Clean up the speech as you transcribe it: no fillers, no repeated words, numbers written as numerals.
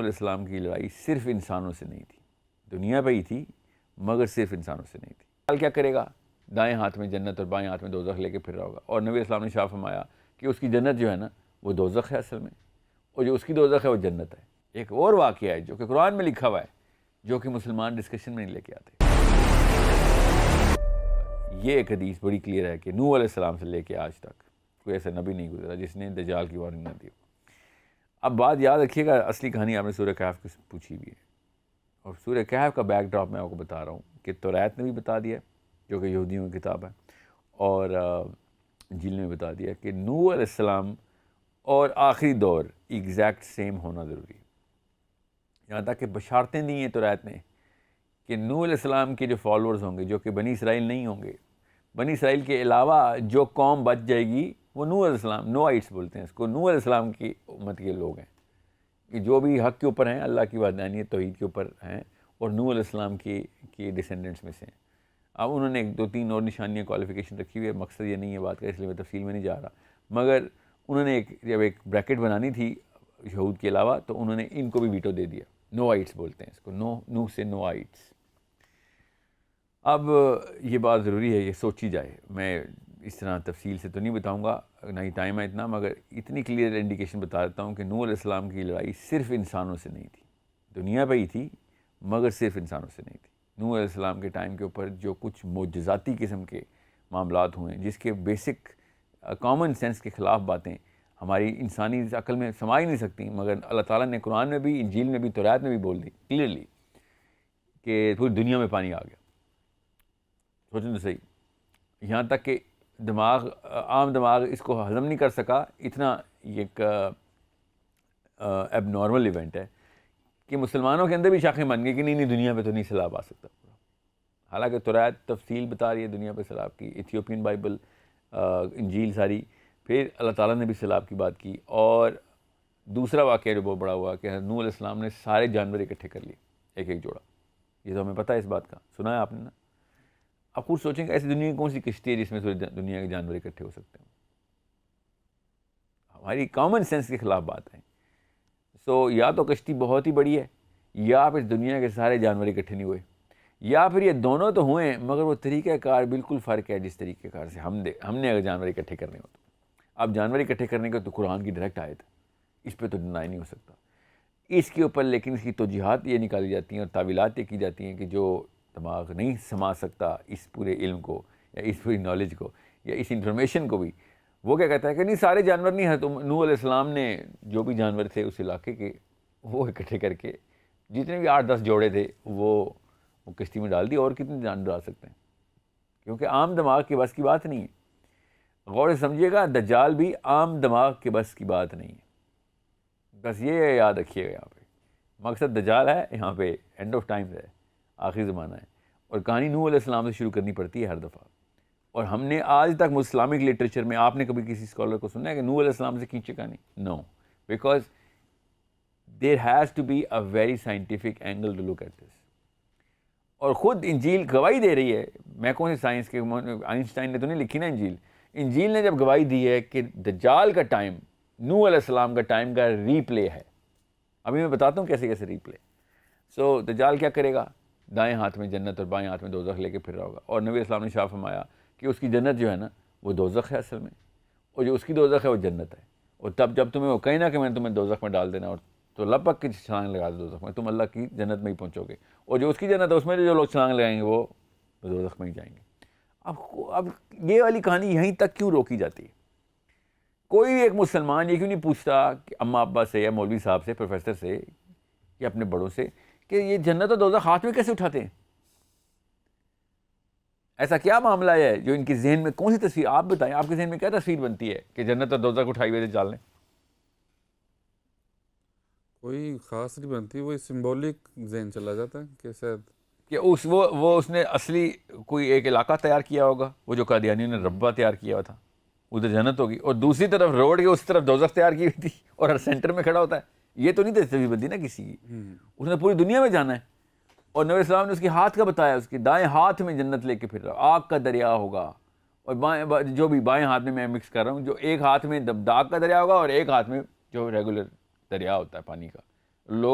علیہ السلام کی لڑائی صرف انسانوں سے نہیں تھی، دنیا پہ ہی تھی مگر صرف انسانوں سے نہیں تھی۔ حال کیا کرے گا؟ دائیں ہاتھ میں جنت اور بائیں ہاتھ میں دوزخ لے کے پھر رہا ہوگا، اور نبی اسلام نے شاہ فرمایا کہ اس کی جنت جو ہے نا وہ دوزخ ہے اصل میں، اور جو اس کی دوزخ ہے وہ جنت ہے۔ ایک اور واقعہ ہے جو کہ قرآن میں لکھا ہوا ہے، جو کہ مسلمان ڈسکشن میں نہیں لے کے آتے۔ یہ ایک حدیث بڑی کلیئر ہے کہ نوح علیہ السلام سے لے کے آج تک کوئی ایسا نبی نہیں گزرا جس نے دجال کی وارننگ نہ دی۔ اب بات یاد رکھیے گا، اصلی کہانی آپ نے سورہ کہف کی پوچھی ہوئی ہے، اور سورہ کہف کا بیک ڈراپ میں آپ کو بتا رہا ہوں کہ توریت نے بھی بتا دیا جو کہ یہودیوں کی کتاب ہے، اور انجیل نے بھی بتا دیا کہ نوح علیہ السلام اور آخری دور ایگزیکٹ سیم ہونا ضروری ہے۔ یہاں تک کہ بشارتیں دی ہیں توریت نے کہ نوح علیہ السلام کے جو فالورز ہوں گے، جو کہ بنی اسرائیل نہیں ہوں گے، بنی اسرائیل کے علاوہ جو قوم بچ جائے گی وہ نوح علیہ السلام، نوائٹس بولتے ہیں اس کو، نوح علیہ السلام کی امت کے لوگ ہیں کہ جو بھی حق کے اوپر ہیں، اللہ کی وحدانیت توحید کے اوپر ہیں، اور نوح علیہ السلام کی ڈسینڈنٹس میں سے ہیں۔ اب انہوں نے ایک دو تین اور نشانیاں کوالیفیکیشن رکھی ہوئی ہے، مقصد یہ نہیں ہے بات کا، اس لیے میں تفصیل میں نہیں جا رہا، مگر انہوں نے جب ایک بریکٹ بنانی تھی یہود کے علاوہ تو انہوں نے ان کو بھی ویٹو دے دیا، نوائٹس بولتے ہیں اس کو، نوح سے نوائٹس۔ اب یہ بات ضروری ہے یہ سوچی جائے، میں اس طرح تفصیل سے تو نہیں بتاؤں گا، نہ ہی ٹائم ہے اتنا، مگر اتنی کلیئر انڈیکیشن بتا دیتا ہوں کہ نوح علیہ السلام کی لڑائی صرف انسانوں سے نہیں تھی، دنیا پہ ہی تھی مگر صرف انسانوں سے نہیں تھی۔ نوح علیہ السلام کے ٹائم کے اوپر جو کچھ معجزاتی قسم کے معاملات ہوئے ہیں، جس کے بیسک کامن سینس کے خلاف باتیں ہماری انسانی عقل میں سما ہی نہیں سکتی، مگر اللہ تعالیٰ نے قرآن میں بھی، انجیل میں بھی، توریت میں بھی بول دی کلیئرلی کہ پوری دنیا میں پانی آ گیا۔ سوچیں تو صحیح، یہاں تک کہ عام دماغ اس کو ہضم نہیں کر سکا، اتنا یہ ایک ایب نارمل ایونٹ ہے کہ مسلمانوں کے اندر بھی شاخیں بن گئی کہ نہیں دنیا پہ تو نہیں سیلاب آ سکتا پورا، حالانکہ توریت تفصیل بتا رہی ہے دنیا پہ سیلاب کی، ایتھیوپین بائبل، انجیل ساری، پھر اللہ تعالیٰ نے بھی سیلاب کی بات کی۔ اور دوسرا واقعہ جو بہت بڑا ہوا کہ نوح علیہ السلام نے سارے جانور اکٹھے کر لیے، ایک ایک جوڑا، یہ تو ہمیں پتہ ہے اس بات کا، سنا ہے آپ نے نا؟ آپ خود سوچیں کہ ایسی دنیا کی کون سی کشتی ہے جس میں دنیا کے جانور اکٹھے ہو سکتے ہیں؟ ہماری کامن سینس کے خلاف بات ہے۔ سو یا تو کشتی بہت ہی بڑی ہے، یا پھر دنیا کے سارے جانور اکٹھے نہیں ہوئے، یا پھر یہ دونوں تو ہوئے ہیں مگر وہ طریقہ کار بالکل فرق ہے جس طریقہ کار سے ہم نے اگر جانور اکٹھے کرنے ہو تو۔ اب جانور اکٹھے کرنے کا تو قرآن کی ڈائریکٹ آیت ہے، اس پہ تو ڈینائی نہیں ہو سکتا اس کے اوپر، لیکن اس کی توجیحات یہ نکالی جاتی ہیں اور تعویلات یہ کی جاتی ہیں کہ جو دماغ نہیں سما سکتا اس پورے علم کو یا اس پوری نالج کو یا اس انفارمیشن کو بھی، وہ کیا کہتا ہے کہ نہیں سارے جانور نہیں ہیں، تو نوح علیہ السلام نے جو بھی جانور تھے اس علاقے کے وہ اکٹھے کر کے جتنے بھی 8-10 جوڑے تھے وہ کشتی میں ڈال دی، اور کتنے جانور ڈال سکتے ہیں؟ کیونکہ عام دماغ کے بس کی بات نہیں ہے۔ غور سے سمجھیے گا، دجال بھی عام دماغ کے بس کی بات نہیں ہے، بس یہ یاد رکھیے گا یہاں پہ، مقصد دجال ہے یہاں پہ، اینڈ آف ٹائم ہے، آخری زمانہ ہے، اور کہانی نوح علیہ السلام سے شروع کرنی پڑتی ہے ہر دفعہ۔ اور ہم نے آج تک اسلامک لٹریچر میں آپ نے کبھی کسی اسکالر کو سنا ہے کہ نوح علیہ السلام سے کھینچے کہانی؟ No, because there has to be a very scientific angle to look at this. اور خود انجیل گواہی دے رہی ہے، میں کون سی سائنس کے، آئنسٹائن نے تو نہیں لکھی نا انجیل، انجیل نے جب گواہی دی ہے کہ دجال کا ٹائم نوح علیہ السلام کا ٹائم کا ری پلے ہے۔ ابھی میں بتاتا ہوں کیسے کیسے ری پلے۔ سو دجال کیا کرے گا؟ دائیں ہاتھ میں جنت اور بائیں ہاتھ میں دوزخ لے کے پھر رہا ہوگا، اور نبی اسلام نے شاہ فرمایا کہ اس کی جنت جو ہے نا وہ دوزخ ہے اصل میں، اور جو اس کی دوزخ ہے وہ جنت ہے۔ اور تب جب تمہیں وہ کہیں نہ کہ میں نے تمہیں دوزخ میں ڈال دینا، اور تو لپک کی چھلانگ لگا دو دوزخ میں، تم اللہ کی جنت میں ہی پہنچو گے، اور جو اس کی جنت ہے اس میں جو لوگ چھلانگ لگائیں گے وہ دوزخ میں ہی جائیں گے۔ اب یہ والی کہانی یہیں تک کیوں روکی جاتی ہے؟ کوئی بھی ایک مسلمان یہ کیوں نہیں پوچھتا کہ اماں ابا سے یا مولوی صاحب سے، پروفیسر سے یا اپنے بڑوں سے کہ یہ جنت اور دوزخ ہاتھ میں کیسے اٹھاتے ہیں؟ ایسا کیا معاملہ ہے جو ان کے ذہن میں، کون سی تصویر؟ آپ بتائیں، آپ کے ذہن میں کیا تصویر بنتی ہے کہ جنت اور دوزخ اٹھائی ہوئے چال لیں؟ کوئی خاص نہیں بنتی، وہی سمبولک ذہن چلا جاتا ہے کہ شاید کہ اس نے اصلی کوئی ایک علاقہ تیار کیا ہوگا، وہ جو قادیانیوں نے ربہ تیار کیا ہوا تھا، ادھر جنت ہوگی، اور دوسری طرف روڈ کے اس طرف دوزخ تیار کی ہوئی تھی اور ہر سینٹر میں کھڑا ہوتا ہے۔ یہ تو نہیں تصویر بنتی نا کسی کی، اس نے پوری دنیا میں جانا ہے، اور نبی السلام نے اس کے ہاتھ کا بتایا، اس کے دائیں ہاتھ میں جنت لے کے پھر رہا، آگ کا دریا ہوگا، اور جو بھی بائیں ہاتھ میں مکس کر رہا ہوں، جو ایک ہاتھ میں داغ کا دریا ہوگا اور ایک ہاتھ میں جو ریگولر دریا ہوتا ہے پانی کا۔ لوگ